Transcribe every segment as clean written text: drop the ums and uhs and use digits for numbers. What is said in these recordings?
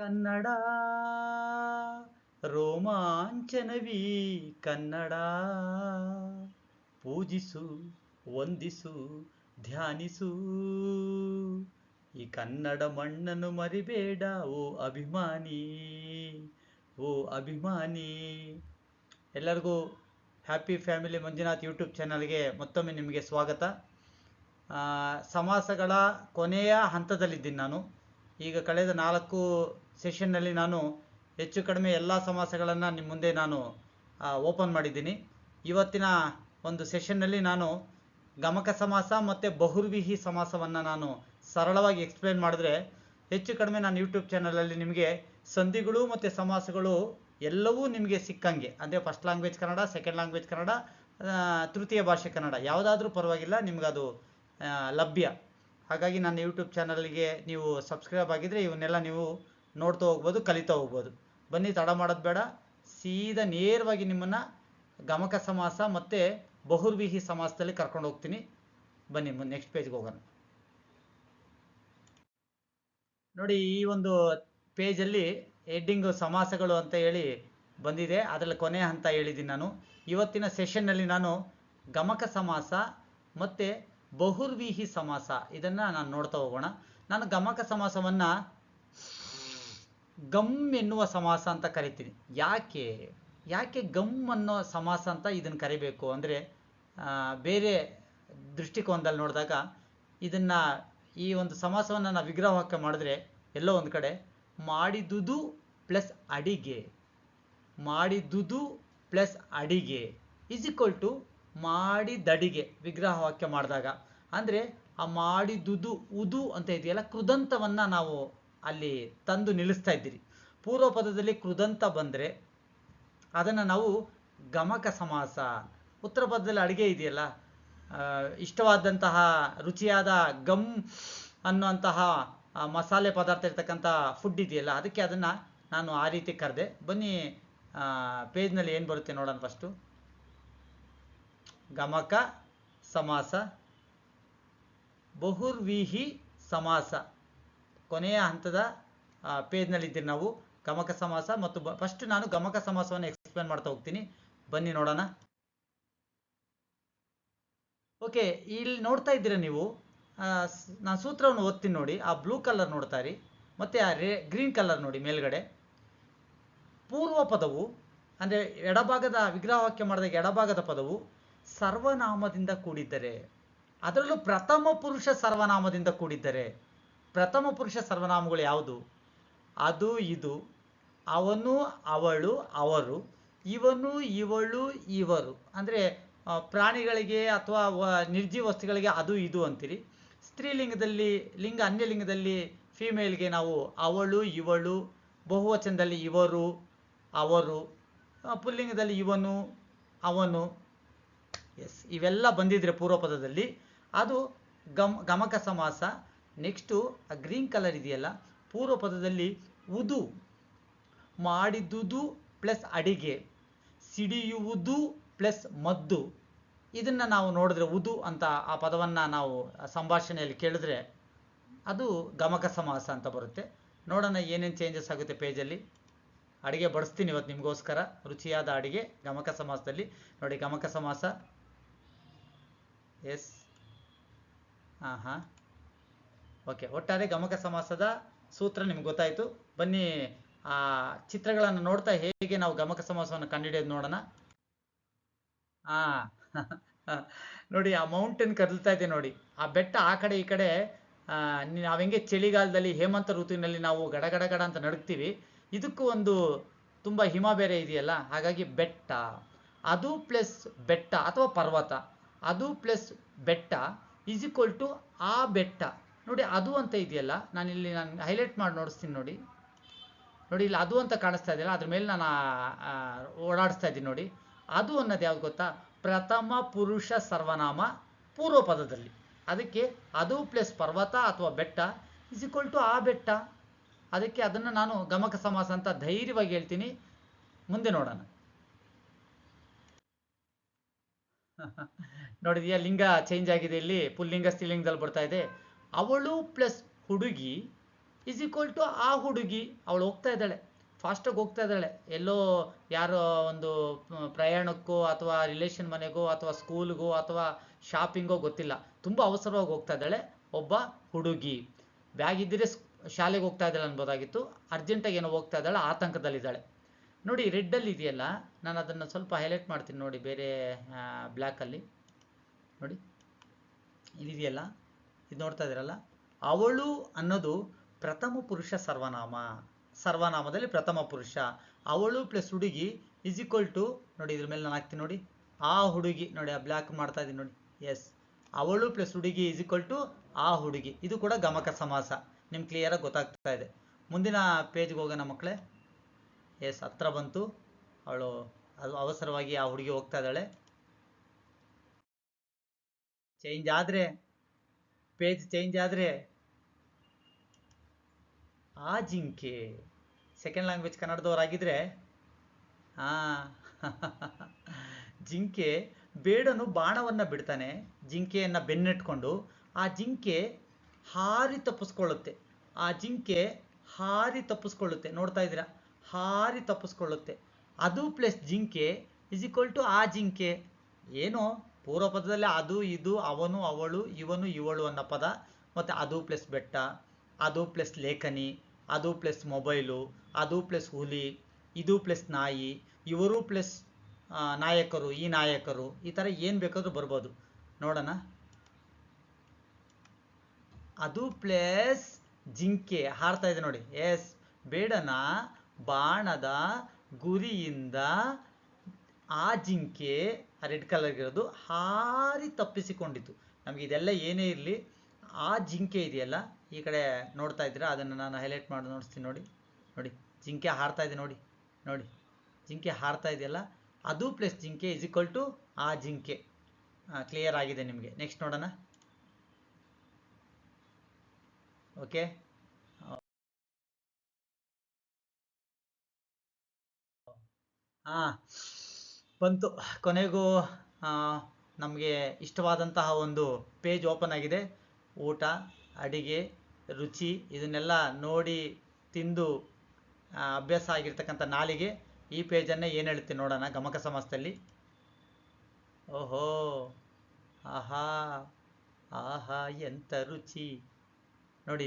ಕನ್ನಡ ರೋಮಾಂಚನವಿ ಕನ್ನಡ ಪೂಜಿಸು ವಂದಿಸು ಧ್ಯಾನಿಸು ಈ ಕನ್ನಡ ಮಣ್ಣನ್ನು ಮರಿಬೇಡ ಓ ಅಭಿಮಾನಿ ಓ ಅಭಿಮಾನಿ. ಎಲ್ಲರಿಗೂ ಹ್ಯಾಪಿ ಫ್ಯಾಮಿಲಿ ಮಂಜುನಾಥ್ ಯೂಟ್ಯೂಬ್ ಚಾನಲ್ಗೆ ಮತ್ತೊಮ್ಮೆ ನಿಮಗೆ ಸ್ವಾಗತ. ಸಮಾಸಗಳ ಕೊನೆಯ ಹಂತದಲ್ಲಿದ್ದೀನಿ ನಾನು. ಈಗ ಕಳೆದ 4 ಸೆಷನ್ನಲ್ಲಿ ನಾನು ಹೆಚ್ಚು ಕಡಿಮೆ ಎಲ್ಲ ಸಮಾಸಗಳನ್ನು ನಿಮ್ಮ ಮುಂದೆ ನಾನು ಓಪನ್ ಮಾಡಿದ್ದೀನಿ. ಇವತ್ತಿನ ಒಂದು ಸೆಷನ್ನಲ್ಲಿ ನಾನು ಗಮಕ ಸಮಾಸ ಮತ್ತು ಬಹುರ್ವಿಹಿ ಸಮಾಸವನ್ನು ನಾನು ಸರಳವಾಗಿ ಎಕ್ಸ್ಪ್ಲೇನ್ ಮಾಡಿದ್ರೆ ಹೆಚ್ಚು ಕಡಿಮೆ ನಾನು ಯೂಟ್ಯೂಬ್ ಚಾನಲಲ್ಲಿ ನಿಮಗೆ ಸಂಧಿಗಳು ಮತ್ತು ಸಮಾಸಗಳು ಎಲ್ಲವೂ ನಿಮಗೆ ಸಿಕ್ಕಂಗೆ, ಅಂದರೆ first language Kannada, second language Kannada, ತೃತೀಯ ಭಾಷೆ ಕನ್ನಡ ಯಾವುದಾದ್ರೂ ಪರವಾಗಿಲ್ಲ, ನಿಮಗದು ಲಭ್ಯ. ಹಾಗಾಗಿ ನನ್ನ ಯೂಟ್ಯೂಬ್ ಚಾನಲ್ಗೆ ನೀವು ಸಬ್ಸ್ಕ್ರೈಬ್ ಆಗಿದ್ದರೆ ಇವನ್ನೆಲ್ಲ ನೀವು ನೋಡ್ತಾ ಹೋಗ್ಬೋದು, ಕಲಿತಾ ಹೋಗ್ಬೋದು. ಬನ್ನಿ, ತಡ ಮಾಡೋದು ಬೇಡ, ಸೀದಾ ನೇರವಾಗಿ ನಿಮ್ಮನ್ನು ಗಮಕ ಸಮಾಸ ಮತ್ತು ಬಹುರ್ವಿಹಿ ಸಮಾಸದಲ್ಲಿ ಕರ್ಕೊಂಡು ಹೋಗ್ತೀನಿ. ಬನ್ನಿ ನೆಕ್ಸ್ಟ್ ಪೇಜ್ಗೆ ಹೋಗೋಣ. ನೋಡಿ, ಈ ಒಂದು ಪೇಜಲ್ಲಿ ಹೆಡ್ಡಿಂಗು ಸಮಾಸಗಳು ಅಂತ ಹೇಳಿ ಬಂದಿದೆ. ಅದರಲ್ಲಿ ಕೊನೆಯ ಹಂತ ಹೇಳಿದ್ದೀನಿ ನಾನು. ಇವತ್ತಿನ ಸೆಷನ್ನಲ್ಲಿ ನಾನು ಗಮಕ ಸಮಾಸ ಮತ್ತು ಬಹುರ್ವಿಹಿ ಸಮಾಸ ಇದನ್ನು ನಾನು ನೋಡ್ತಾ ಹೋಗೋಣ. ನಾನು ಗಮಕ ಸಮಾಸವನ್ನು ಗಮ್ ಎನ್ನುವ ಸಮಾಸ ಅಂತ ಕರಿತೀನಿ. ಯಾಕೆ ಗಮ್ ಅನ್ನೋ ಸಮಾಸ ಅಂತ ಇದನ್ನು ಕರಿಬೇಕು ಅಂದರೆ, ಬೇರೆ ದೃಷ್ಟಿಕೋನದಲ್ಲಿ ನೋಡಿದಾಗ ಇದನ್ನು, ಈ ಒಂದು ಸಮಾಸವನ್ನು ನಾವು ವಿಗ್ರಹವಾಕ್ಯ ಮಾಡಿದ್ರೆ ಎಲ್ಲೋ ಒಂದು ಕಡೆ ಮಾಡಿದುದು ಪ್ಲಸ್ ಅಡಿಗೆ, ಮಾಡಿದುದು ಪ್ಲಸ್ ಅಡಿಗೆ ಈಸ್ ಈಕ್ವಲ್ ಟು ಮಾಡಿದಡಿಗೆ ವಿಗ್ರಹವಾಕ್ಯ ಮಾಡಿದಾಗ. ಅಂದರೆ ಆ ಮಾಡಿದುದು ಉದು ಅಂತ ಇದೆಯಲ್ಲ, ಕೃದಂತವನ್ನು ನಾವು ಅಲ್ಲಿ ತಂದು ನಿಲ್ಲಿಸ್ತಾ ಇದ್ದೀರಿ. ಪೂರ್ವ ಪದದಲ್ಲಿ ಕೃದಂತ ಬಂದರೆ ಅದನ್ನು ನಾವು ಗಮಕ ಸಮಾಸ. ಉತ್ತರ ಪದದಲ್ಲಿ ಅಡುಗೆ ಇದೆಯಲ್ಲ, ಇಷ್ಟವಾದಂತಹ ರುಚಿಯಾದ ಗಮ್ ಅನ್ನುವಂತಹ ಮಸಾಲೆ ಪದಾರ್ಥ ಇರ್ತಕ್ಕಂಥ ಫುಡ್ ಇದೆಯಲ್ಲ, ಅದಕ್ಕೆ ಅದನ್ನು ನಾನು ಆ ರೀತಿ ಕರೆದೆ. ಬನ್ನಿ, ಪೇಜ್ನಲ್ಲಿ ಏನು ಬರುತ್ತೆ ನೋಡೋಣ. ಫಸ್ಟು ಗಮಕ ಸಮಾಸ, ಬಹುರ್ವಿಹಿ ಸಮಾಸ, ಕೊನೆಯ ಹಂತದ ಪೇಜ್ನಲ್ಲಿದ್ದೀರಿ ನಾವು. ಗಮಕ ಸಮಾಸ ಮತ್ತು ಫಸ್ಟ್ ನಾನು ಗಮಕ ಸಮಾಸವನ್ನು ಎಕ್ಸ್ಪ್ಲೇನ್ ಮಾಡ್ತಾ ಹೋಗ್ತೀನಿ. ಬನ್ನಿ ನೋಡೋಣ. ಓಕೆ, ಇಲ್ಲಿ ನೋಡ್ತಾ ಇದ್ದೀರಾ ನೀವು, ನಾನು ಸೂತ್ರವನ್ನು ಓದ್ತೀನಿ ನೋಡಿ. ಆ ಬ್ಲೂ ಕಲರ್ ನೋಡ್ತಾ ಇರಿ, ಮತ್ತು ಆ ಗ್ರೀನ್ ಕಲರ್ ನೋಡಿ ಮೇಲ್ಗಡೆ. ಪೂರ್ವ ಪದವು ಅಂದರೆ ಎಡಭಾಗದ ವಿಗ್ರಹವಾಕ್ಯ ಮಾಡಿದಾಗ ಎಡಭಾಗದ ಪದವು ಸರ್ವನಾಮದಿಂದ ಕೂಡಿದ್ದರೆ, ಅದರಲ್ಲೂ ಪ್ರಥಮ ಪುರುಷ ಸರ್ವನಾಮದಿಂದ ಕೂಡಿದ್ದರೆ. ಪ್ರಥಮ ಪುರುಷ ಸರ್ವನಾಮಗಳು ಯಾವುದು? ಅದು, ಇದು, ಅವನು, ಅವಳು, ಅವರು, ಇವನು, ಇವಳು, ಇವರು. ಅಂದರೆ ಪ್ರಾಣಿಗಳಿಗೆ ಅಥವಾ ನಿರ್ಜೀವ ವಸ್ತುಗಳಿಗೆ ಅದು, ಇದು ಅಂತೀರಿ. ಸ್ತ್ರೀಲಿಂಗದಲ್ಲಿ, ಅನ್ಯಲಿಂಗದಲ್ಲಿ ಫೀಮೇಲ್ಗೆ ನಾವು ಅವಳು, ಇವಳು, ಬಹುವಚನದಲ್ಲಿ ಇವರು, ಅವರು, ಪುಲ್ಲಿಂಗದಲ್ಲಿ ಇವನು, ಅವನು. ಎಸ್, ಇವೆಲ್ಲ ಬಂದಿದ್ರೆ ಪೂರ್ವಪದದಲ್ಲಿ ಅದು ಗಮಕ ಸಮಾಸ. ನೆಕ್ಸ್ಟು ಆ ಗ್ರೀನ್ ಕಲರ್ ಇದೆಯಲ್ಲ, ಪೂರ್ವ ಪದದಲ್ಲಿ ಉದು, ಮಾಡಿದುದು ಪ್ಲಸ್ ಅಡಿಗೆ, ಸಿಡಿಯುವುದು ಪ್ಲಸ್ ಮದ್ದು. ಇದನ್ನು ನಾವು ನೋಡಿದ್ರೆ, ಉದು ಅಂತ ಆ ಪದವನ್ನು ನಾವು ಸಂಭಾಷಣೆಯಲ್ಲಿ ಕೇಳಿದ್ರೆ ಅದು ಗಮಕ ಸಮಾಸ ಅಂತ ಬರುತ್ತೆ. ನೋಡೋಣ ಏನೇನು ಚೇಂಜಸ್ ಆಗುತ್ತೆ ಪೇಜಲ್ಲಿ. ಅಡುಗೆ ಬಡಿಸ್ತೀನಿ ಇವತ್ತು ನಿಮಗೋಸ್ಕರ, ರುಚಿಯಾದ ಅಡುಗೆ ಗಮಕ ಸಮಾಸದಲ್ಲಿ. ನೋಡಿ, ಗಮಕ ಸಮಾಸ. ಎಸ್, ಓಕೆ, ಒಟ್ಟಾರೆ ಗಮಕ ಸಮಾಸದ ಸೂತ್ರ ನಿಮ್ಗೆ ಗೊತ್ತಾಯಿತು. ಬನ್ನಿ, ಆ ಚಿತ್ರಗಳನ್ನು ನೋಡ್ತಾ ಹೇಗೆ ನಾವು ಗಮಕ ಸಮಾಸವನ್ನು ಕಂಡುಹಿಡಿಯೋದು ನೋಡೋಣ. ನೋಡಿ, ಆ ಮೌಂಟೇನ್ ಕದಲ್ತಾ ಇದೆ ನೋಡಿ, ಆ ಬೆಟ್ಟ ಆ ಕಡೆ ಈ ಕಡೆ. ನಾವು ಹೆಂಗೆ ಚಳಿಗಾಲದಲ್ಲಿ ಹೇಮಂತ ಋತುವಿನಲ್ಲಿ ನಾವು ಗಡ ಅಂತ ನಡುಗ್ತೀವಿ, ಇದಕ್ಕೂ ಒಂದು ತುಂಬ ಹಿಮ ಬೇರೆ ಇದೆಯಲ್ಲ, ಹಾಗಾಗಿ ಬೆಟ್ಟ. ಅದು ಪ್ಲಸ್ ಬೆಟ್ಟ ಅಥವಾ ಪರ್ವತ, ಅದು ಪ್ಲಸ್ ಬೆಟ್ಟ ಈಸ್ ಈಕ್ವಲ್ ಟು ಆ ಬೆಟ್ಟ. ನೋಡಿ, ಅದು ಅಂತ ಇದೆಯಲ್ಲ, ನಾನು ಹೈಲೈಟ್ ಮಾಡಿ ನೋಡಿಸ್ತೀನಿ ನೋಡಿ. ಇಲ್ಲಿ ಅದು ಅಂತ ಕಾಣಿಸ್ತಾ ಇದೆಯಲ್ಲ, ಅದ್ರ ಮೇಲೆ ನಾನು ಓಡಾಡಿಸ್ತಾ ಇದ್ದೀನಿ ನೋಡಿ. ಅದು ಅನ್ನೋದು ಯಾವ್ದು ಗೊತ್ತಾ? ಪ್ರಥಮ ಪುರುಷ ಸರ್ವನಾಮ ಪೂರ್ವ ಪದದಲ್ಲಿ. ಅದಕ್ಕೆ ಅದು ಪ್ಲಸ್ ಪರ್ವತ ಅಥವಾ ಬೆಟ್ಟ ಈಸ್ ಈಕ್ವಲ್ ಟು ಆ ಬೆಟ್ಟ. ಅದಕ್ಕೆ ಅದನ್ನು ನಾನು ಗಮಕ ಸಮಾಸ ಅಂತ ಧೈರ್ಯವಾಗಿ ಹೇಳ್ತೀನಿ. ಮುಂದೆ ನೋಡೋಣ. ನೋಡಿದೆಯಾ, ಲಿಂಗ ಚೇಂಜ್ ಆಗಿದೆ. ಇಲ್ಲಿ ಪುಲ್ಲಿಂಗ ಸ್ತ್ರೀಲಿಂಗದಲ್ಲಿ ಬರ್ತಾ ಇದೆ. ಅವಳು ಪ್ಲಸ್ ಹುಡುಗಿ ಇಸ್ ಈಕ್ವಲ್ ಟು ಆ ಹುಡುಗಿ, ಅವಳು ಹೋಗ್ತಾ ಇದ್ದಾಳೆ, ಫಾಸ್ಟಾಗಿ ಹೋಗ್ತಾ ಇದ್ದಾಳೆ, ಎಲ್ಲೋ ಯಾರೋ ಒಂದು ಪ್ರಯಾಣಕ್ಕೋ ಅಥವಾ ರಿಲೇಷನ್ ಮನೆಗೋ ಅಥವಾ ಸ್ಕೂಲ್ಗೋ ಅಥವಾ ಶಾಪಿಂಗೋ ಗೊತ್ತಿಲ್ಲ, ತುಂಬ ಅವಸರವಾಗಿ ಹೋಗ್ತಾ ಇದ್ದಾಳೆ ಒಬ್ಬ ಹುಡುಗಿ. ಬ್ಯಾಗ್ ಇದ್ದರೆ ಶಾಲೆಗೆ ಹೋಗ್ತಾ ಇದ್ದಾಳೆ ಅನ್ಬೋದಾಗಿತ್ತು, ಅರ್ಜೆಂಟಾಗಿ ಏನೋ ಹೋಗ್ತಾ ಇದ್ದಾಳೆ, ಆತಂಕದಲ್ಲಿದ್ದಾಳೆ. ನೋಡಿ ರೆಡ್ಡಲ್ಲಿ ಇದೆಯಲ್ಲ, ನಾನು ಅದನ್ನು ಸ್ವಲ್ಪ ಹೈಲೈಟ್ ಮಾಡ್ತೀನಿ ನೋಡಿ, ಬೇರೆ ಬ್ಲ್ಯಾಕಲ್ಲಿ ನೋಡಿ, ಇಲ್ಲಿದೆಯಲ್ಲ, ಇದು ನೋಡ್ತಾ ಇದ್ದೀರಲ್ಲ, ಅವಳು ಅನ್ನೋದು ಪ್ರಥಮ ಪುರುಷ ಸರ್ವನಾಮ, ಸರ್ವನಾಮದಲ್ಲಿ ಪ್ರಥಮ ಪುರುಷ. ಅವಳು ಪ್ಲಸ್ ಹುಡುಗಿ ಇಸ್ ಈಕ್ವಲ್ ಟು, ನೋಡಿ ಇದ್ರ ಮೇಲೆ ನಾನು ಹಾಕ್ತೀನಿ ನೋಡಿ, ಆ ಹುಡುಗಿ, ನೋಡಿ ಆ ಬ್ಲ್ಯಾಕ್ ಮಾಡ್ತಾ ಇದ್ದೀನಿ ನೋಡಿ, ಎಸ್, ಅವಳು ಪ್ಲಸ್ ಹುಡುಗಿ ಇಸ್ ಈಕ್ವಲ್ ಟು ಆ ಹುಡುಗಿ. ಇದು ಕೂಡ ಗಮಕ ಸಮಾಸ, ನಿಮ್ಗೆ ಕ್ಲಿಯರಾಗಿ ಗೊತ್ತಾಗ್ತಾ ಇದೆ. ಮುಂದಿನ ಪೇಜ್ಗೆ ಹೋಗೋಣ ಮಕ್ಕಳೇ. ಎಸ್, ಹತ್ರ ಬಂತು, ಅವಳು ಅದು ಅವಸರವಾಗಿ ಆ ಹುಡುಗಿ ಹೋಗ್ತಾ ಇದ್ದಾಳೆ. ಚೇಂಜ್ ಆದರೆ, ಪೇಜ್ ಚೇಂಜ್ ಆದರೆ, ಆ ಜಿಂಕೆ ಸೆಕೆಂಡ್ ಲ್ಯಾಂಗ್ವೇಜ್ ಕನ್ನಡದವರಾಗಿದ್ರೆ, ಜಿಂಕೆ, ಬೇಡನು ಬಾಣವನ್ನು ಬಿಡ್ತಾನೆ ಜಿಂಕೆಯನ್ನು ಬೆನ್ನೆಟ್ಕೊಂಡು, ಆ ಜಿಂಕೆ ಹಾರಿ ತಪ್ಪಿಸ್ಕೊಳ್ಳುತ್ತೆ, ಆ ಜಿಂಕೆ ಹಾರಿ ತಪ್ಪಿಸ್ಕೊಳ್ಳುತ್ತೆ, ನೋಡ್ತಾ ಇದ್ದೀರಾ, ಹಾರಿ ತಪ್ಪಿಸ್ಕೊಳ್ಳುತ್ತೆ. ಅದು ಪ್ಲಸ್ ಜಿಂಕೆ ಇಸ್ ಈಕ್ವಲ್ ಟು ಆ ಜಿಂಕೆ. ಏನು ಪೂರ್ವ ಪದದಲ್ಲಿ ಅದು ಇದು ಅವನು ಅವಳು ಇವನು ಇವಳು ಅನ್ನೋ ಪದ, ಮತ್ತು ಅದು ಪ್ಲಸ್ ಬೆಟ್ಟ, ಅದು ಪ್ಲಸ್ ಲೇಖನಿ, ಅದು ಪ್ಲಸ್ ಮೊಬೈಲು, ಅದು ಪ್ಲಸ್ ಹುಲಿ, ಇದು ಪ್ಲಸ್ ನಾಯಿ, ಇವರು ಪ್ಲಸ್ ನಾಯಕರು, ಈ ನಾಯಕರು, ಈ ಥರ ಏನು ಬೇಕಾದರೂ ಬರ್ಬೋದು. ನೋಡೋಣ, ಅದು ಪ್ಲಸ್ ಜಿಂಕೆ ಹಾರ್ತಾ ಇದೆ ನೋಡಿ, ಎಸ್, ಬೇಡನ ಬಾಣದ ಗುರಿಯಿಂದ ಆ ಜಿಂಕೆ, ರೆಡ್ ಕಲರ್ ಇರೋದು, ಹಾರಿ ತಪ್ಪಿಸಿಕೊಂಡಿತು. ನಮಗೆ ಇದೆಲ್ಲ ಏನೇ ಇರಲಿ, ಆ ಜಿಂಕೆ ಇದೆಯಲ್ಲ, ಈ ಕಡೆ ನೋಡ್ತಾ ಇದ್ದೀರಾ, ಅದನ್ನು ನಾನು ಹೈಲೈಟ್ ಮಾಡಿ ನೋಡಿಸ್ತೀನಿ ನೋಡಿ, ನೋಡಿ ಜಿಂಕೆ ಹಾರ್ತಾ ಇದೆ ನೋಡಿ, ನೋಡಿ ಜಿಂಕೆ ಹಾರ್ತಾ ಇದೆಯಲ್ಲ, ಅದು ಪ್ಲಸ್ ಜಿಂಕೆ ಇಸ್ ಈಕ್ವಲ್ ಟು ಆ ಜಿಂಕೆ. ಕ್ಲಿಯರ್ ಆಗಿದೆ ನಿಮಗೆ. ನೆಕ್ಸ್ಟ್ ನೋಡೋಣ. ಓಕೆ, ಬಂತು ಕೊನೆಗೂ. ನಮಗೆ ಇಷ್ಟವಾದಂತಹ ಒಂದು ಪೇಜ್ ಓಪನ್ ಆಗಿದೆ. ಊಟ, ಅಡಿಗೆ, ರುಚಿ, ಇದನ್ನೆಲ್ಲ ನೋಡಿ ತಿಂದು ಅಭ್ಯಾಸ ಆಗಿರ್ತಕ್ಕಂಥ ನಾಲಿಗೆ ಈ ಪೇಜನ್ನು ಏನು ಹೇಳುತ್ತೆ ನೋಡೋಣ ಗಮಕ ಸಮಾಸದಲ್ಲಿ. ಓಹೋ, ಆಹಾ, ಆಹಾ ಎಂಥ ರುಚಿ. ನೋಡಿ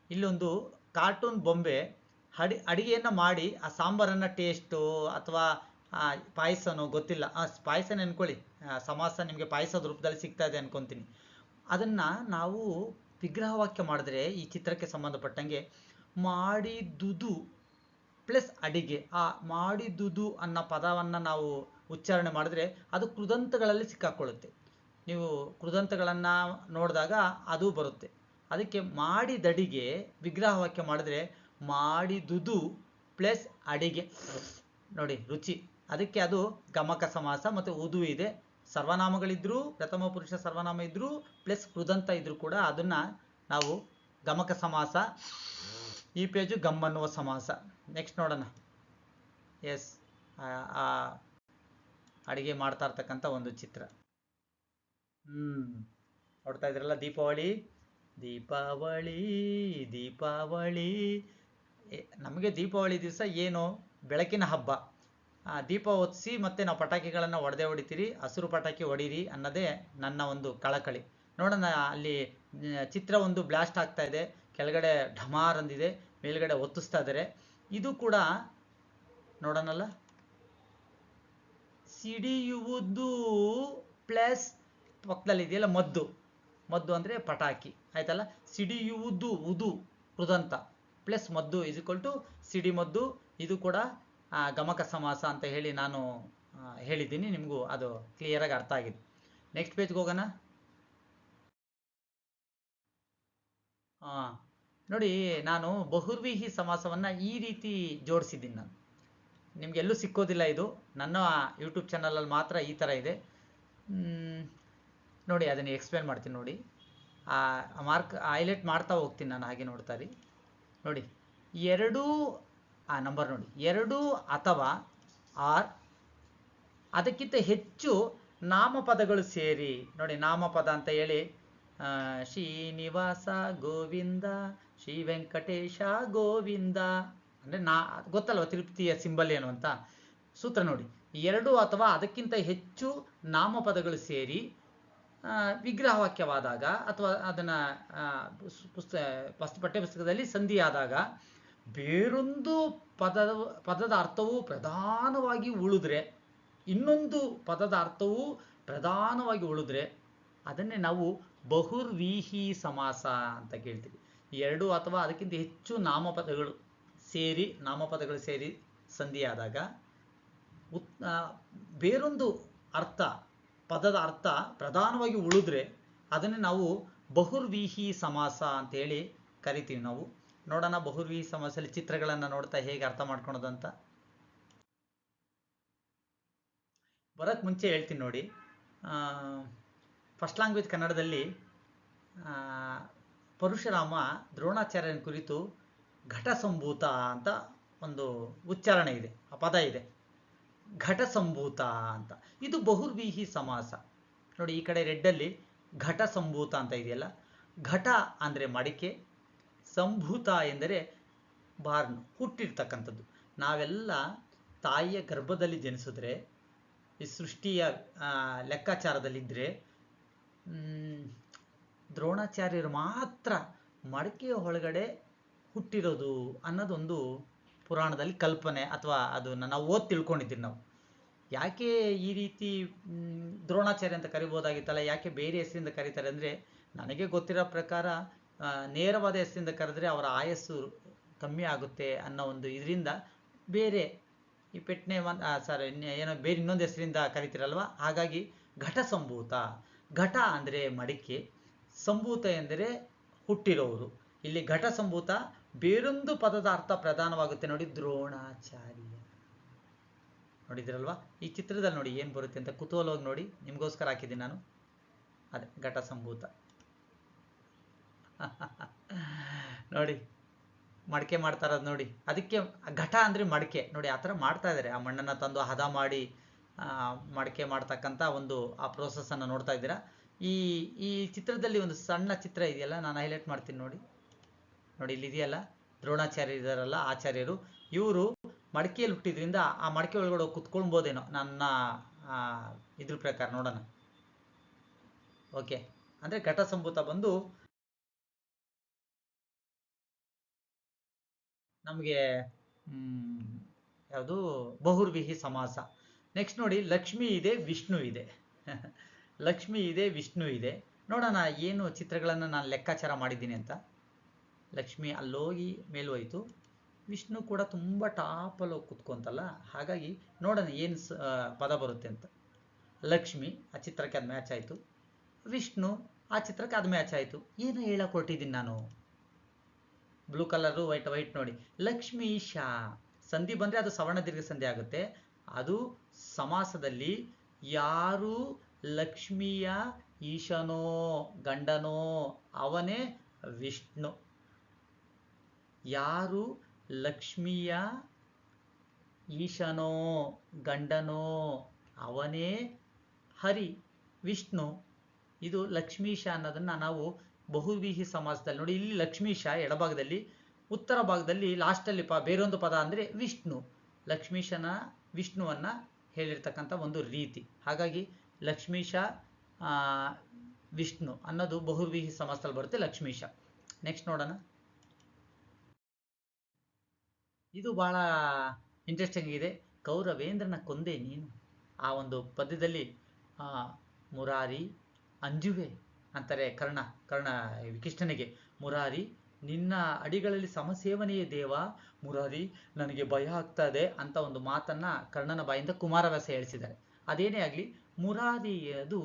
ಇಲ್ಲೊಂದು ಕಾರ್ಟೂನ್ ಬೊಂಬೆ ಅಡಿಗೆಯನ್ನು ಮಾಡಿ ಆ ಸಾಂಬಾರನ್ನು ಟೇಸ್ಟು ಅಥವಾ ಪಾಯಸನೋ ಗೊತ್ತಿಲ್ಲ, ಪಾಯಸನ ಅನ್ಕೊಳ್ಳಿ, ಸಮಾಸ ನಿಮಗೆ ಪಾಯಸದ ರೂಪದಲ್ಲಿ ಸಿಗ್ತಾ ಇದೆ ಅನ್ಕೊತೀನಿ. ಅದನ್ನು ನಾವು ವಿಗ್ರಹವಾಕ್ಯ ಮಾಡಿದ್ರೆ ಈ ಚಿತ್ರಕ್ಕೆ ಸಂಬಂಧಪಟ್ಟಂಗೆ ಮಾಡಿದುದು ಪ್ಲಸ್ ಅಡಿಗೆ, ಆ ಮಾಡಿದುದು ಅನ್ನೋ ಪದವನ್ನು ನಾವು ಉಚ್ಚಾರಣೆ ಮಾಡಿದ್ರೆ ಅದು ಕೃದಂತಗಳಲ್ಲಿ ಸಿಕ್ಕಾಕೊಳ್ಳುತ್ತೆ. ನೀವು ಕೃದಂತಗಳನ್ನು ನೋಡಿದಾಗ ಅದು ಬರುತ್ತೆ. ಅದಕ್ಕೆ ಮಾಡಿದಡಿಗೆ ವಿಗ್ರಹವಾಕ್ಯ ಮಾಡಿದ್ರೆ ಮಾಡಿದುದು ಪ್ಲಸ್ ಅಡಿಗೆ, ನೋಡಿ ರುಚಿ, ಅದಕ್ಕೆ ಅದು ಗಮಕ ಸಮಾಸ. ಮತ್ತು ಉದು ಇದೆ, ಸರ್ವನಾಮಗಳಿದ್ರೂ ಪ್ರಥಮ ಪುರುಷ ಸರ್ವನಾಮ ಇದ್ರೂ ಪ್ಲಸ್ ಕೃದಂತ ಇದ್ರೂ ಕೂಡ ಅದನ್ನು ನಾವು ಗಮಕ ಸಮಾಸ. ಈ ಪೇಜು ಗಮ್ ಅನ್ನುವ ಸಮಾಸ. ನೆಕ್ಸ್ಟ್ ನೋಡೋಣ. ಎಸ್, ಅಡಿಗೆ ಮಾಡ್ತಾ ಇರ್ತಕ್ಕಂಥ ಒಂದು ಚಿತ್ರ. ನೋಡ್ತಾ ಇದ್ರಲ್ಲ, ದೀಪಾವಳಿ ದೀಪಾವಳಿ ದೀಪಾವಳಿ. ನಮಗೆ ದೀಪಾವಳಿ ದಿವಸ ಏನು ಬೆಳಕಿನ ಹಬ್ಬ, ದೀಪ ಹೊತ್ತಿಸಿ ಮತ್ತು ನಾವು ಪಟಾಕಿಗಳನ್ನು ಹೊಡಿತೀರಿ, ಹಸಿರು ಪಟಾಕಿ ಹೊಡೀರಿ ಅನ್ನೋದೇ ನನ್ನ ಒಂದು ಕಳಕಳಿ. ನೋಡೋಣ, ಅಲ್ಲಿ ಚಿತ್ರ ಒಂದು ಬ್ಲಾಸ್ಟ್ ಆಗ್ತಾ ಇದೆ, ಕೆಳಗಡೆ ಢಮಾರ್ ಅಂದಿದೆ, ಮೇಲ್ಗಡೆ ಹೊತ್ತಿಸ್ತಾ ಇದ್ದಾರೆ. ಇದು ಕೂಡ ನೋಡೋಣಲ್ಲ, ಸಿಡಿಯುವುದು ಪ್ಲಸ್ ಪಕ್ಕದಲ್ಲಿ ಇದೆಯಲ್ಲ ಮದ್ದು, ಮದ್ದು ಅಂದರೆ ಪಟಾಕಿ ಆಯ್ತಲ್ಲ. ಸಿಡಿಯುವುದು ಉದು ಕೃದಂತ ಪ್ಲಸ್ ಮದ್ದು ಇಸ್ ಈಕ್ವಲ್ ಟು ಸಿಡಿಮದ್ದು. ಇದು ಕೂಡ ಗಮಕ ಸಮಾಸ ಅಂತ ಹೇಳಿ ನಾನು ಹೇಳಿದ್ದೀನಿ, ನಿಮಗೂ ಅದು ಕ್ಲಿಯರಾಗಿ ಅರ್ಥ ಆಗಿದೆ. ನೆಕ್ಸ್ಟ್ ಪೇಜ್ಗೆ ಹೋಗೋಣ. ನೋಡಿ, ನಾನು ಬಹುರ್ವಿಹಿ ಸಮಾಸವನ್ನು ಈ ರೀತಿ ಜೋಡಿಸಿದ್ದೀನಿ. ನಾನು ನಿಮಗೆಲ್ಲೂ ಸಿಕ್ಕೋದಿಲ್ಲ, ಇದು ನನ್ನ ಯೂಟ್ಯೂಬ್ ಚಾನಲಲ್ಲಿ ಮಾತ್ರ ಈ ಥರ ಇದೆ. ನೋಡಿ, ಅದನ್ನು ಎಕ್ಸ್ಪ್ಲೇನ್ ಮಾಡ್ತೀನಿ ನೋಡಿ, ಮಾರ್ಕ್ ಹೈಲೈಟ್ ಮಾಡ್ತಾ ಹೋಗ್ತೀನಿ ನಾನು, ಹಾಗೆ ನೋಡ್ತಾರೆ ನೋಡಿ. ಎರಡೂ ನಂಬರ್ ನೋಡಿ, 2 ಅಥವಾ ಆರ್ ಅದಕ್ಕಿಂತ ಹೆಚ್ಚು ನಾಮಪದಗಳು ಸೇರಿ, ನೋಡಿ ನಾಮಪದ ಅಂತ ಹೇಳಿ ಶ್ರೀನಿವಾಸ ಗೋವಿಂದ ಶ್ರೀ ವೆಂಕಟೇಶ ಗೋವಿಂದ ಅಂದರೆ ಗೊತ್ತಲ್ವ ತಿರುಪತಿಯ ಸಿಂಬಲ್ ಏನು ಅಂತ. ಸೂತ್ರ ನೋಡಿ, 2 ಅಥವಾ ಅದಕ್ಕಿಂತ ಹೆಚ್ಚು ನಾಮಪದಗಳು ಸೇರಿ ವಿಗ್ರಹವಾಕ್ಯವಾದಾಗ ಅಥವಾ ಅದನ್ನು ಪಠ್ಯಪುಸ್ತಕದಲ್ಲಿ ಸಂಧಿಯಾದಾಗ ಬೇರೊಂದು ಪದದ ಅರ್ಥವು ಪ್ರಧಾನವಾಗಿ ಉಳಿದ್ರೆ, ಇನ್ನೊಂದು ಪದದ ಅರ್ಥವು ಪ್ರಧಾನವಾಗಿ ಉಳಿದ್ರೆ ಅದನ್ನೇ ನಾವು ಬಹುರ್ವೀಹಿ ಸಮಾಸ ಅಂತ ಕೇಳ್ತೀವಿ. 2 ಅಥವಾ ಅದಕ್ಕಿಂತ ಹೆಚ್ಚು ನಾಮಪದಗಳು ಸೇರಿ ಸಂಧಿಯಾದಾಗ ಬೇರೊಂದು ಪದದ ಅರ್ಥ ಪ್ರಧಾನವಾಗಿ ಉಳಿದ್ರೆ ಅದನ್ನೇ ನಾವು ಬಹುರ್ವೀಹಿ ಸಮಾಸ ಅಂತೇಳಿ ಕರಿತೀವಿ ನಾವು. ನೋಡೋಣ ಬಹುರ್ವೀಹಿ ಸಮಾಸದಲ್ಲಿ ಚಿತ್ರಗಳನ್ನು ನೋಡ್ತಾ ಹೇಗೆ ಅರ್ಥ ಮಾಡ್ಕೊಳೋದಂತ. ಬರೋಕ್ಕೆ ಮುಂಚೆ ಹೇಳ್ತೀನಿ ನೋಡಿ, ಫಸ್ಟ್ ಲ್ಯಾಂಗ್ವೇಜ್ ಕನ್ನಡದಲ್ಲಿ ಪರಶುರಾಮ ದ್ರೋಣಾಚಾರ್ಯನ ಕುರಿತು ಘಟಸಂಭೂತ ಅಂತ ಒಂದು ಉಚ್ಚಾರಣೆ ಇದೆ, ಆ ಪದ ಇದೆ, ಘಟಸಂಭೂತ ಅಂತ. ಇದು ಬಹುರ್ವೀಹಿ ಸಮಾಸ. ನೋಡಿ ಈ ಕಡೆ ರೆಡ್ಡಲ್ಲಿ ಘಟಸಂಭೂತ ಅಂತ ಇದೆಯಲ್ಲ, ಘಟ ಅಂದರೆ ಮಡಿಕೆ, ಸಂಭೂತ ಎಂದರೆ ಬಾರ್ನ್, ಹುಟ್ಟಿರ್ತಕ್ಕಂಥದ್ದು. ನಾವೆಲ್ಲ ತಾಯಿಯ ಗರ್ಭದಲ್ಲಿ ಜನಿಸಿದ್ರೆ, ಈ ಸೃಷ್ಟಿಯ ಲೆಕ್ಕಾಚಾರದಲ್ಲಿದ್ದರೆ ದ್ರೋಣಾಚಾರ್ಯರು ಮಾತ್ರ ಮಡಿಕೆಯ ಒಳಗಡೆ ಹುಟ್ಟಿರೋದು ಅನ್ನೋದೊಂದು ಪುರಾಣದಲ್ಲಿ ಕಲ್ಪನೆ, ಅಥವಾ ಅದನ್ನು ನಾವು ಓದಿ ತಿಳ್ಕೊಂಡಿದ್ದೀವಿ ನಾವು. ಯಾಕೆ ಈ ರೀತಿ ದ್ರೋಣಾಚಾರ್ಯ ಅಂತ ಕರಿಬೋದಾಗಿತ್ತಲ್ಲ, ಯಾಕೆ ಬೇರೆ ಹೆಸರಿಂದ ಕರೀತಾರೆ ಅಂದರೆ, ನನಗೆ ಗೊತ್ತಿರೋ ಪ್ರಕಾರ ನೇರವಾದ ಹೆಸರಿಂದ ಕರೆದ್ರೆ ಅವರ ಆಯಸ್ಸು ಕಮ್ಮಿ ಆಗುತ್ತೆ ಅನ್ನೋ ಒಂದು ಇದರಿಂದ ಬೇರೆ ಈ ಪೆಟ್ನೆ ಏನೋ ಬೇರೆ ಇನ್ನೊಂದು ಹೆಸರಿಂದ ಕರಿತೀರಲ್ವ, ಹಾಗಾಗಿ ಘಟ ಸಂಭೂತ. ಘಟ ಅಂದರೆ ಮಡಿಕೆ, ಸಂಭೂತ ಎಂದರೆ ಹುಟ್ಟಿರೋರು. ಇಲ್ಲಿ ಘಟ ಸಂಭೂತ ಬೇರೊಂದು ಪದದ ಅರ್ಥ ಪ್ರಧಾನವಾಗುತ್ತೆ ನೋಡಿ, ದ್ರೋಣಾಚಾರ್ಯ. ನೋಡಿದಿರಲ್ವಾ ಈ ಚಿತ್ರದಲ್ಲಿ ನೋಡಿ ಏನು ಬರುತ್ತೆ ಅಂತ ಕುತೂಹಲವಾಗಿ ನೋಡಿ, ನಿಮಗೋಸ್ಕರ ಹಾಕಿದ್ದೀನಿ ನಾನು. ಅದೇ ಘಟ ಸಂಭೂತ ನೋಡಿ, ಮಡಿಕೆ ಮಾಡ್ತಾ ಇರೋದು ನೋಡಿ, ಅದಕ್ಕೆ ಘಟ ಅಂದರೆ ಮಡಿಕೆ ನೋಡಿ, ಆ ಥರ ಮಾಡ್ತಾ ಇದ್ದಾರೆ. ಆ ಮಣ್ಣನ್ನು ತಂದು ಹದ ಮಾಡಿ ಮಡಿಕೆ ಮಾಡ್ತಕ್ಕಂಥ ಒಂದು ಆ ಪ್ರೋಸೆಸ್ಸನ್ನು ನೋಡ್ತಾ ಇದ್ದೀರಾ. ಈ ಚಿತ್ರದಲ್ಲಿ ಒಂದು ಸಣ್ಣ ಚಿತ್ರ ಇದೆಯಲ್ಲ, ನಾನು ಹೈಲೈಟ್ ಮಾಡ್ತೀನಿ ನೋಡಿ. ನೋಡಿ ಇಲ್ಲಿ ಇದೆಯಲ್ಲ, ದ್ರೋಣಾಚಾರ್ಯ ಇದ್ದಾರಲ್ಲ ಆಚಾರ್ಯರು, ಇವರು ಮಡಿಕೆಯಲ್ಲಿ ಹುಟ್ಟಿದ್ರಿಂದ ಆ ಮಡಿಕೆ ಒಳಗಡೆ ಕುತ್ಕೊಳ್ಬೋದೇನೋ ನನ್ನ ಇದ್ರ ಪ್ರಕಾರ. ನೋಡೋಣ. ಓಕೆ, ಅಂದರೆ ಘಟ ಸಂಭೂತ ಬಂದು ನಮಗೆ ಯಾವುದು ಬಹುರ್ವಿಹಿ ಸಮಾಸ. ನೆಕ್ಸ್ಟ್ ನೋಡಿ, ಲಕ್ಷ್ಮಿ ಇದೆ, ವಿಷ್ಣು ಇದೆ. ಲಕ್ಷ್ಮಿ ಇದೆ, ವಿಷ್ಣು ಇದೆ. ನೋಡೋಣ ಏನು ಚಿತ್ರಗಳನ್ನು ನಾನು ಲೆಕ್ಕಾಚಾರ ಮಾಡಿದ್ದೀನಿ ಅಂತ. ಲಕ್ಷ್ಮಿ ಅಲ್ಲೋಗಿ ಮೇಲೋಯ್ತು, ವಿಷ್ಣು ಕೂಡ ತುಂಬ ಟಾಪಲ್ಲಿ ಹೋಗಿ ಕುತ್ಕೊಂತಲ್ಲ, ಹಾಗಾಗಿ ನೋಡೋಣ ಏನು ಪದ ಬರುತ್ತೆ ಅಂತ. ಲಕ್ಷ್ಮಿ ಆ ಚಿತ್ರಕ್ಕೆ ಅದು ಮ್ಯಾಚ್ ಆಯಿತು, ವಿಷ್ಣು ಆ ಚಿತ್ರಕ್ಕೆ ಅದು ಮ್ಯಾಚ್ ಆಯಿತು. ಏನು ಹೇಳಕ್ಕೆ ಹೊರಟಿದ್ದೀನಿ ನಾನು? ಬ್ಲೂ ಕಲರು ವೈಟ್ ನೋಡಿ, ಲಕ್ಷ್ಮೀಶ ಸಂಧಿ ಬಂದರೆ ಅದು ಸವರ್ಣ ದೀರ್ಘ ಸಂಧಿ ಆಗುತ್ತೆ. ಅದು ಸಮಾಸದಲ್ಲಿ ಯಾರು ಲಕ್ಷ್ಮಿಯ ಈಶನೋ ಗಂಡನೋ ಅವನೇ ವಿಷ್ಣು. ಯಾರು ಲಕ್ಷ್ಮಿಯ ಈಶನೋ ಗಂಡನೋ ಅವನೇ ಹರಿ, ವಿಷ್ಣು. ಇದು ಲಕ್ಷ್ಮೀಶ ಅನ್ನೋದನ್ನು ನಾವು ಬಹುವ್ರೀಹಿ ಸಮಾಸದಲ್ಲಿ ನೋಡಿ. ಇಲ್ಲಿ ಲಕ್ಷ್ಮೀಶ ಎಡಭಾಗದಲ್ಲಿ, ಉತ್ತರ ಭಾಗದಲ್ಲಿ ಲಾಸ್ಟಲ್ಲಿ ಬೇರೊಂದು ಪದ ಅಂದರೆ ವಿಷ್ಣು. ವಿಷ್ಣುವನ್ನು ಹೇಳಿರ್ತಕ್ಕಂಥ ಒಂದು ರೀತಿ. ಹಾಗಾಗಿ ಲಕ್ಷ್ಮೀಶ ವಿಷ್ಣು ಅನ್ನೋದು ಬಹುವ್ರೀಹಿ ಸಮಾಸದಲ್ಲಿ ಬರುತ್ತೆ, ಲಕ್ಷ್ಮೀಶ. ನೆಕ್ಸ್ಟ್ ನೋಡೋಣ. ಇದು ಬಹಳ ಇಂಟ್ರೆಸ್ಟಿಂಗ್ ಇದೆ. ಕೌರವೇಂದ್ರನ ಕೊಂದೆ ನೀನು, ಆ ಒಂದು ಪದ್ಯದಲ್ಲಿ ಮುರಾರಿ ಅಂಜುವೆ ಅಂತಾರೆ ಕರ್ಣ ಕೃಷ್ಣನಿಗೆ. ಮುರಾರಿ ನಿನ್ನ ಅಡಿಗಳಲ್ಲಿ ಸಮಸೇವನೆಯೇ ದೇವ, ಮುರಾರಿ ನನಗೆ ಭಯ ಆಗ್ತಾ ಇದೆ ಅಂತ ಒಂದು ಮಾತನ್ನ ಕರ್ಣನ ಬಾಯಿಂದ ಕುಮಾರವ್ಯಾಸ ಹೇಳಿಸಿದ್ದಾರೆ. ಅದೇನೇ ಆಗಲಿ, ಮುರಾರಿ ಅದು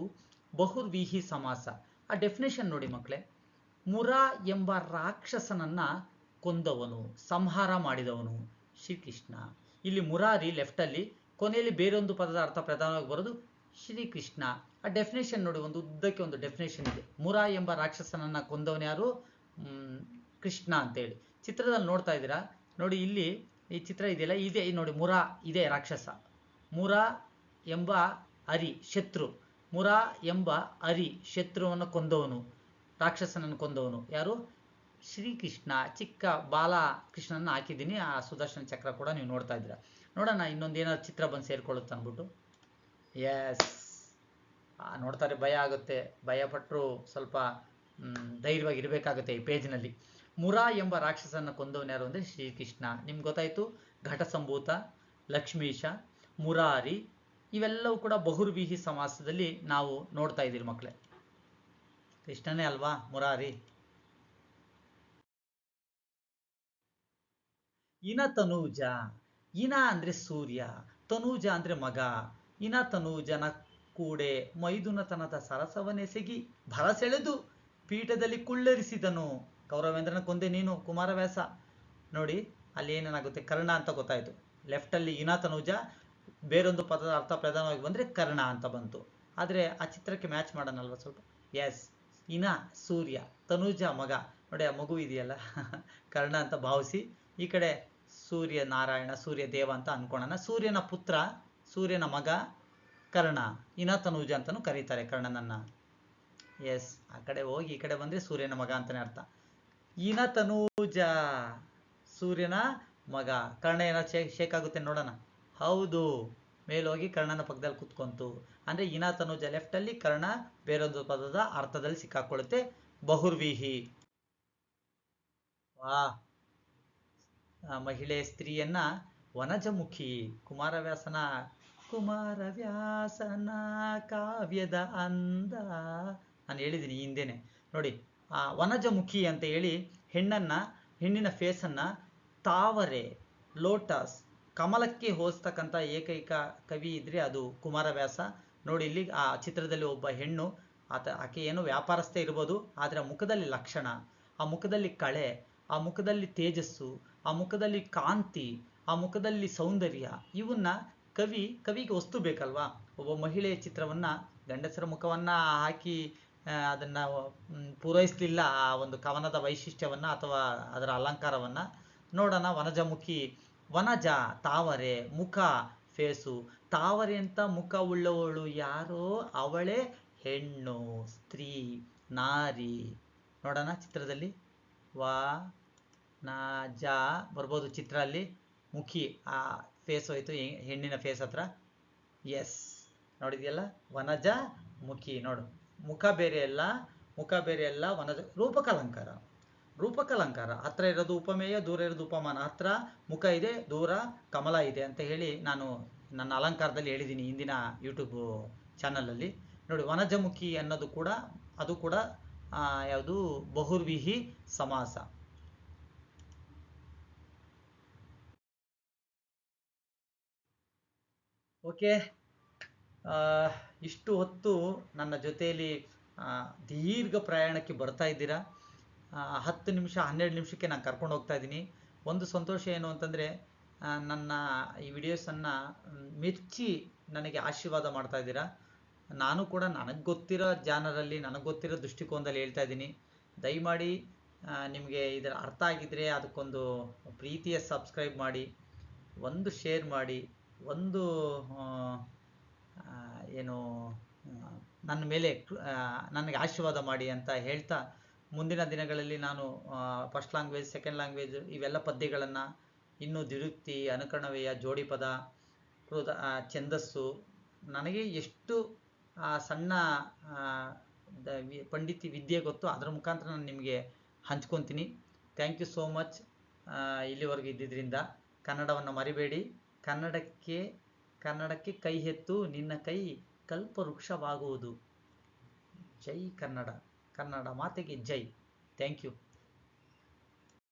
ಬಹುರ್ವೀಹಿ ಸಮಾಸ. ಆ ಡೆಫಿನೇಷನ್ ನೋಡಿ ಮಕ್ಕಳೇ. ಮುರ ಎಂಬ ರಾಕ್ಷಸನನ್ನ ಕೊಂದವನು, ಸಂಹಾರ ಮಾಡಿದವನು ಶ್ರೀಕೃಷ್ಣ. ಇಲ್ಲಿ ಮುರಾರಿ ಲೆಫ್ಟಲ್ಲಿ, ಕೊನೆಯಲ್ಲಿ ಬೇರೊಂದು ಪದದ ಅರ್ಥ ಪ್ರಧಾನವಾಗಿ ಬರೋದು ಶ್ರೀಕೃಷ್ಣ. ಆ ಡೆಫಿನೇಷನ್ ನೋಡಿ, ಒಂದು ಉದ್ದಕ್ಕೆ ಒಂದು ಡೆಫಿನೇಷನ್ ಇದೆ. ಮುರ ಎಂಬ ರಾಕ್ಷಸನನ್ನ ಕೊಂದವನು ಯಾರು? ಕೃಷ್ಣ ಅಂತೇಳಿ ಚಿತ್ರದಲ್ಲಿ ನೋಡ್ತಾ ಇದ್ದೀರಾ ನೋಡಿ. ಇಲ್ಲಿ ಈ ಚಿತ್ರ ಇದೆಯಲ್ಲ, ಇದೆ ನೋಡಿ, ಮುರ ಇದೆ ರಾಕ್ಷಸ. ಮುರ ಎಂಬ ಅರಿ ಶತ್ರು, ಮುರ ಎಂಬ ಅರಿ ಶತ್ರುವನ್ನು ಕೊಂದವನು, ರಾಕ್ಷಸನನ್ನು ಕೊಂದವನು ಯಾರು? ಶ್ರೀಕೃಷ್ಣ ಚಿಕ್ಕ ಬಾಲ ಕೃಷ್ಣನ ಹಾಕಿದ್ದೀನಿ. ಆ ಸುದರ್ಶನ ಚಕ್ರ ಕೂಡ ನೀವು ನೋಡ್ತಾ ಇದ್ದೀರಾ. ನೋಡೋಣ ಇನ್ನೊಂದು ಏನಾದ್ರು ಚಿತ್ರ ಬಂದು ಸೇರ್ಕೊಳ್ಳುತ್ತೆ ಅಂದ್ಬಿಟ್ಟು. ಎಸ್, ನೋಡ್ತಾರೆ ಭಯ ಆಗುತ್ತೆ. ಭಯಪಟ್ಟರು ಸ್ವಲ್ಪ ಧೈರ್ಯವಾಗಿ ಇರಬೇಕಾಗುತ್ತೆ ಈ ಪೇಜ್ನಲ್ಲಿ. ಮುರಾ ಎಂಬ ರಾಕ್ಷಸನ ಕೊಂದವನು ಯಾರು ಅಂದರೆ ಶ್ರೀಕೃಷ್ಣ. ನಿಮ್ಗೆ ಗೊತ್ತಾಯಿತು. ಘಟಸಂಭೂತ, ಲಕ್ಷ್ಮೀಶ, ಮುರಾರಿ ಇವೆಲ್ಲವೂ ಕೂಡ ಬಹುರ್ವೀಹಿ ಸಮಾಸದಲ್ಲಿ ನಾವು ನೋಡ್ತಾ ಇದ್ದೀರಿ ಮಕ್ಕಳೇ. ಕೃಷ್ಣನೇ ಅಲ್ವಾ ಮುರಾರಿ. ಇನ ತನೂಜ, ಇನ ಅಂದ್ರೆ ಸೂರ್ಯ, ತನೂಜ ಅಂದ್ರೆ ಮಗ. ಇನ ತನೂಜನ ಕೂಡೆ ಮೈದುನತನದ ಸರಸವನೆಸಗಿ ಭರಸೆಳೆದು ಪೀಠದಲ್ಲಿ ಕುಳ್ಳರಿಸಿದನು. ಕೌರವೇಂದ್ರನ ಕೊಂದೆ ನೀನು ಕುಮಾರವ್ಯಾಸ. ನೋಡಿ ಅಲ್ಲಿ ಏನೇನಾಗುತ್ತೆ, ಕರ್ಣ ಅಂತ ಗೊತ್ತಾಯ್ತು. ಲೆಫ್ಟಲ್ಲಿ ಇನ ತನೂಜ, ಬೇರೊಂದು ಪದದ ಅರ್ಥ ಪ್ರಧಾನವಾಗಿ ಬಂದರೆ ಕರ್ಣ ಅಂತ ಬಂತು. ಆದರೆ ಆ ಚಿತ್ರಕ್ಕೆ ಮ್ಯಾಚ್ ಮಾಡೋಣಲ್ವ ಸ್ವಲ್ಪ. ಎಸ್, ಇನ ಸೂರ್ಯ, ತನೂಜ ಮಗ. ನೋಡಿ ಆ ಮಗು ಇದೆಯಲ್ಲ ಕರ್ಣ ಅಂತ ಭಾವಿಸಿ. ಈ ಕಡೆ ಸೂರ್ಯ ನಾರಾಯಣ, ಸೂರ್ಯ ದೇವ ಅಂತ ಅನ್ಕೊಳ್ಳೋಣ. ಸೂರ್ಯನ ಪುತ್ರ, ಸೂರ್ಯನ ಮಗ ಕರ್ಣ. ಇನ ತನೂಜ ಅಂತಲೂ ಕರೀತಾರೆ ಕರ್ಣನನ್ನ. ಎಸ್, ಆ ಕಡೆ ಹೋಗಿ ಈ ಕಡೆ ಬಂದರೆ ಸೂರ್ಯನ ಮಗ ಅಂತಲೇ ಅರ್ಥ. ಇನ ತನೂಜ, ಸೂರ್ಯನ ಮಗ. ಕರ್ಣ ಏನಾದ್ರು ಶೇಕ್ ಆಗುತ್ತೆ ನೋಡೋಣ. ಹೌದು, ಮೇಲೋಗಿ ಕರ್ಣನ ಪಕ್ಕದಲ್ಲಿ ಕುತ್ಕೊಂತು. ಅಂದರೆ ಇನ ತನೂಜ ಲೆಫ್ಟಲ್ಲಿ, ಕರ್ಣ ಬೇರೊಂದು ಪದದ ಅರ್ಥದಲ್ಲಿ ಸಿಕ್ಕಾಕೊಳ್ಳುತ್ತೆ. ಬಹುರ್ವೀಹಿ. ವಾ, ಮಹಿಳೆ ಸ್ತ್ರೀಯನ್ನ ವನಜಮುಖಿ. ಕುಮಾರವ್ಯಾಸನ ಕಾವ್ಯದ ಅಂದ ನಾನು ಹೇಳಿದ್ದೀನಿ ಹಿಂದೆನೆ. ನೋಡಿ ಆ ವನಜಮುಖಿ ಅಂತ ಹೇಳಿ ಹೆಣ್ಣಿನ ಫೇಸನ್ನು ತಾವರೆ, ಲೋಟಸ್, ಕಮಲಕ್ಕೆ ಹೋಲಿಸ್ತಕ್ಕಂಥ ಏಕೈಕ ಕವಿ ಇದ್ರೆ ಅದು ಕುಮಾರವ್ಯಾಸ. ನೋಡಿ ಇಲ್ಲಿ ಆ ಚಿತ್ರದಲ್ಲಿ ಒಬ್ಬ ಹೆಣ್ಣು, ಆಕೆ ಏನು ವ್ಯಾಪಾರಸ್ಥೆ ಇರ್ಬೋದು, ಆದರೆ ಆ ಮುಖದಲ್ಲಿ ಲಕ್ಷಣ, ಆ ಮುಖದಲ್ಲಿ ಕಳೆ, ಆ ಮುಖದಲ್ಲಿ ತೇಜಸ್ಸು, ಆ ಮುಖದಲ್ಲಿ ಕಾಂತಿ, ಆ ಮುಖದಲ್ಲಿ ಸೌಂದರ್ಯ, ಇವನ್ನ ಕವಿಗೆ ವಸ್ತು ಬೇಕಲ್ವಾ. ಒಬ್ಬ ಮಹಿಳೆಯ ಚಿತ್ರವನ್ನ ಗಂಡಸರ ಮುಖವನ್ನ ಹಾಕಿ ಅದನ್ನ ಪೂರೈಸಲಿಲ್ಲ ಆ ಒಂದು ಕವನದ ವೈಶಿಷ್ಟ್ಯವನ್ನ ಅಥವಾ ಅದರ ಅಲಂಕಾರವನ್ನ. ನೋಡೋಣ. ವನಜಮುಖಿ, ವನಜ ತಾವರೆ, ಮುಖ ಫೇಸು. ತಾವರೆ ಅಂತ ಮುಖ ಉಳ್ಳವಳು ಯಾರೋ ಅವಳೇ ಹೆಣ್ಣು, ಸ್ತ್ರೀ, ನಾರಿ. ನೋಡೋಣ ಚಿತ್ರದಲ್ಲಿ. ವನಜ ಬರ್ಬೋದು ಚಿತ್ರ ಅಲ್ಲಿ. ಮುಖಿ ಆ ಫೇಸ್ ಹೋಯ್ತು ಹೆಣ್ಣಿನ ಫೇಸ್ ಹತ್ರ. ಎಸ್, ನೋಡಿದ್ಯಲ್ಲ, ವನಜ ಮುಖಿ. ನೋಡು, ಮುಖ ಬೇರೆ ಅಲ್ಲ ವನಜ. ರೂಪಕಲಂಕಾರ. ಹತ್ರ ಇರೋದು ಉಪಮೇಯ, ದೂರ ಇರೋದು ಉಪಮಾನ. ಹತ್ರ ಮುಖ ಇದೆ, ದೂರ ಕಮಲ ಇದೆ ಅಂತ ಹೇಳಿ ನಾನು ನನ್ನ ಅಲಂಕಾರದಲ್ಲಿ ಹೇಳಿದ್ದೀನಿ ಹಿಂದಿನ ಯೂಟ್ಯೂಬ್ ಚಾನಲಲ್ಲಿ. ನೋಡಿ, ವನಜಮುಖಿ ಅನ್ನೋದು ಕೂಡ ಅದು ಕೂಡ ಯಾವುದು ಬಹುರ್ವೀಹಿ ಸಮಾಸ. ಓಕೆ, ಇಷ್ಟು ಹೊತ್ತು ನನ್ನ ಜೊತೆಯಲ್ಲಿ ದೀರ್ಘ ಪ್ರಯಾಣಕ್ಕೆ ಬರ್ತಾ ಇದ್ದೀರಾ. 10 ನಿಮಿಷ 12 ನಿಮಿಷಕ್ಕೆ ನಾನು ಕರ್ಕೊಂಡು ಹೋಗ್ತಾ ಇದ್ದೀನಿ. ಒಂದು ಸಂತೋಷ ಏನು ಅಂತಂದರೆ, ನನ್ನ ಈ ವಿಡಿಯೋಸನ್ನು ಮೆಚ್ಚಿ ನನಗೆ ಆಶೀರ್ವಾದ ಮಾಡ್ತಾ ಇದ್ದೀರಾ. ನಾನು ಕೂಡ ನನಗೆ ಗೊತ್ತಿರೋ ಜಾನರಲ್ಲಿ, ನನಗೆ ಗೊತ್ತಿರೋ ದೃಷ್ಟಿಕೋನದಲ್ಲಿ ಹೇಳ್ತಾ ಇದ್ದೀನಿ. ದಯಮಾಡಿ ನಿಮಗೆ ಇದರ ಅರ್ಥ ಆಗಿದ್ದರೆ ಅದಕ್ಕೊಂದು ಪ್ರೀತಿಯ ಸಬ್ಸ್ಕ್ರೈಬ್ ಮಾಡಿ, ಒಂದು ಶೇರ್ ಮಾಡಿ, ಒಂದು ಏನು ನನ್ನ ಮೇಲೆ ನನಗೆ ಆಶೀರ್ವಾದ ಮಾಡಿ ಅಂತ ಹೇಳ್ತಾ, ಮುಂದಿನ ದಿನಗಳಲ್ಲಿ ನಾನು ಫಸ್ಟ್ ಲ್ಯಾಂಗ್ವೇಜ್, ಸೆಕೆಂಡ್ ಲ್ಯಾಂಗ್ವೇಜ್ ಇವೆಲ್ಲ ಪದ್ಯಗಳನ್ನು, ಇನ್ನೂ ದ್ವಿರುಕ್ತಿ, ಅನುಕರಣವ್ಯಯ, ಜೋಡಿಪದ, ಛಂದಸ್ಸು, ನನಗೆ ಎಷ್ಟು ಸಣ್ಣ ಪಂಡಿತಿ ವಿದ್ಯೆ ಗೊತ್ತು ಅದರ ಮುಖಾಂತರ ನಾನು ನಿಮಗೆ ಹಂಚ್ಕೊತೀನಿ. ಥ್ಯಾಂಕ್ ಯು ಸೋ ಮಚ್ ಇಲ್ಲಿವರೆಗೂ ಇದ್ದಿದ್ದರಿಂದ. ಕನ್ನಡವನ್ನು ಮರಿಬೇಡಿ. ಕನ್ನಡಕ್ಕೆ ಕೈ ಎತ್ತು, ನಿನ್ನ ಕೈ ಕಲ್ಪವೃಕ್ಷವಾಗುವುದು. ಜೈ ಕನ್ನಡ. ಕನ್ನಡ ಮಾತೆಗೆ ಜೈ. Thank you.